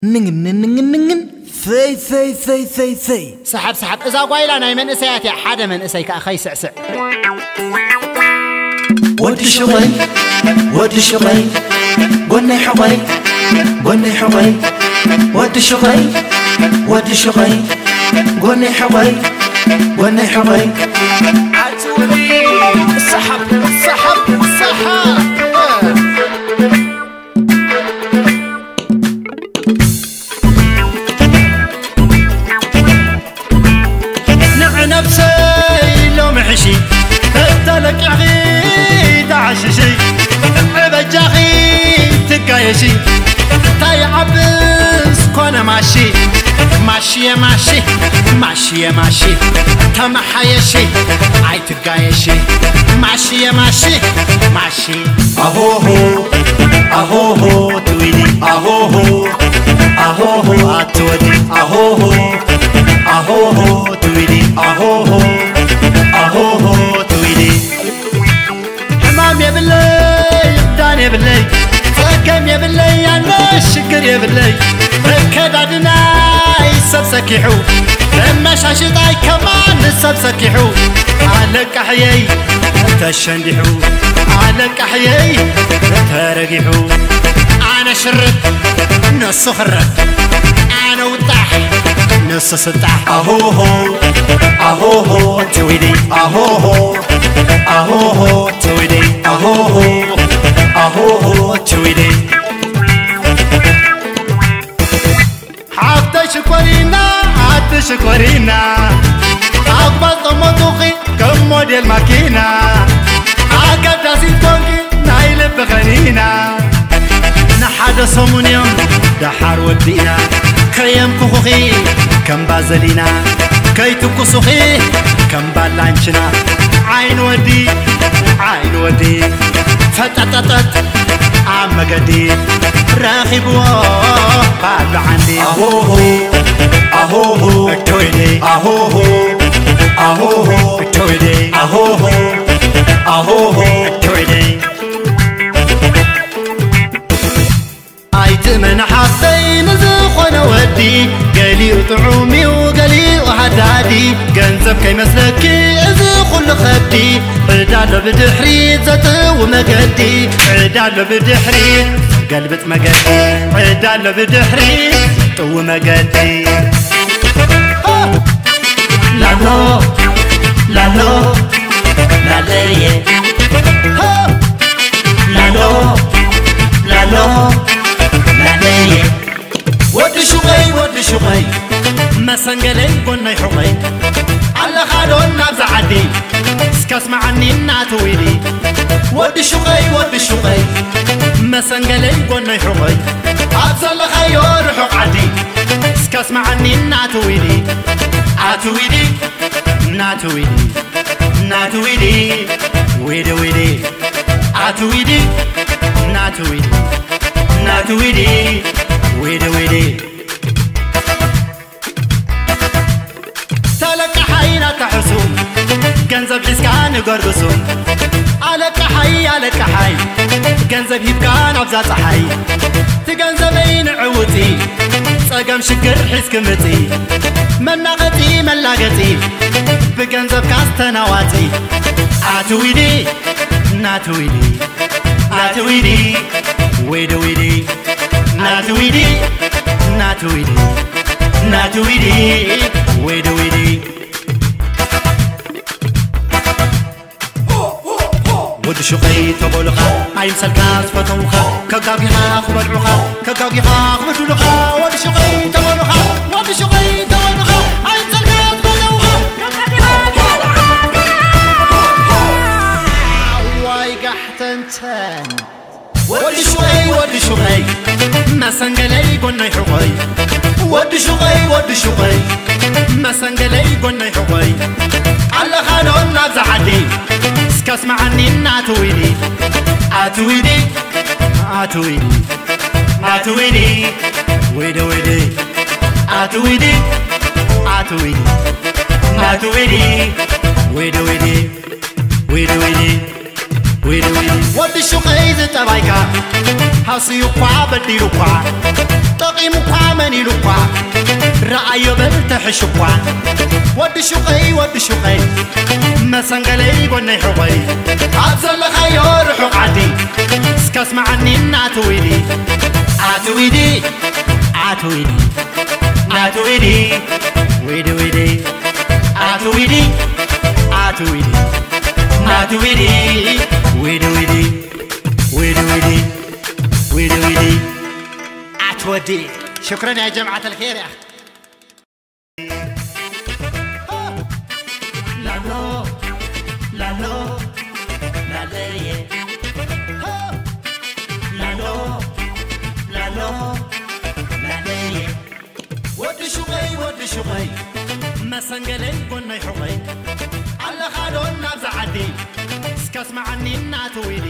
نن ثي سحب إذا قايل أنا من إسياتي حدا من إسيك أخي سعسع ودي شغي قلنا حبي ودي شغي قلنا حبي عتولي سحب نفسي لو محشي اتلك يا تعش شي عبجاخي تقايشي تاي عبس كون ماشي تمحيشي عي تقايشي ماشي اهوهو تويدي اهوهو اتودي اهوهو تويدي اهوهو تويدي حمام يا بلي بدان يا بلي فكم يا بلي انا الشكر يا بلي كدادنا يسبسكيحو لما شاشطاي كمان نسبسكيحو عليك احيي تشندحو عليك احيي ترقيحو انا شرب نص خرب انا وطاح نص سطح اهوهو تويدي اهوهو تويدي اهوهو تويدي حتى شكورينا أقبل طموطوخي كم موديل ماكينة أقد أسيطونكي نايل بغنينا نحاد صمونيوم دحار ودينا كيم كوخي كم بازلينا كي تكسوخي كم بالانشنا عين ودي فتتتت عم قدي راخبوا بعد عندي اهوهو تويدي اهوهو تويدي اهوهو تويدي ايت من حطين زخون ودي قلي طعومي وقلي وحدادي قنزب كي مسلكي زخون خدي عدال بدحريت زت ومقدي عدال بدحريت قلبت مقدي عدال بدحريت ومقدي لالو لاليه لالو لاليه ودي شغي مسنقلي قلنا يحقي على خالون نابز عدي اسكاسمع عني ناتويلي ودي شغي مسنقلي قلنا يحقي ابزل خيور حق عدي اسكاسمع عني ناتويلي ويدي ويدي تلك حينا تحسوم جنزب حسكان قرقسوم عليك حي جنزب هيبكان عبزات حي تجنزبين عوتي سقم شكر حسكمتي مناقتي ملاقتي بجنزب كاستنواتي عتويدي ويدي ناتويدي ويدي ودي شقي تبولخا عين سلكاس فتوخا كقاقيها خبرلخا خبرلخا ودي شقي تبولخا عين سلكاس فتوخا واي قحتنتن ودي شقي مسنقلي قلنا يحقي ودي شقي مسنقلي قلنا يحقي على خانون نابز عدي اسكاسمع عني ناتويدي ويدي ويدي ودي شقي زتبايكا حصيو قا بديلو قا تقيم قا منيلو قا رأيو بلتحشو قا ودي شقي مسنقلي قولي حقي عبزل خيور حقعتي سكس معني ناتويدي عتويدي عتويدي عتويدي ويدي ويدي عتويدي عتويدي عتويدي ويدي ويدي ويدي ويدي ويدي ويدي عتودي شكرا يا جماعة الخير يا أخي لا لا لا لا لا لا لا لا لا لا ودي شغي مسنقلي قلنا يحوي على خالون نبز عدي سكس معني ناتويدي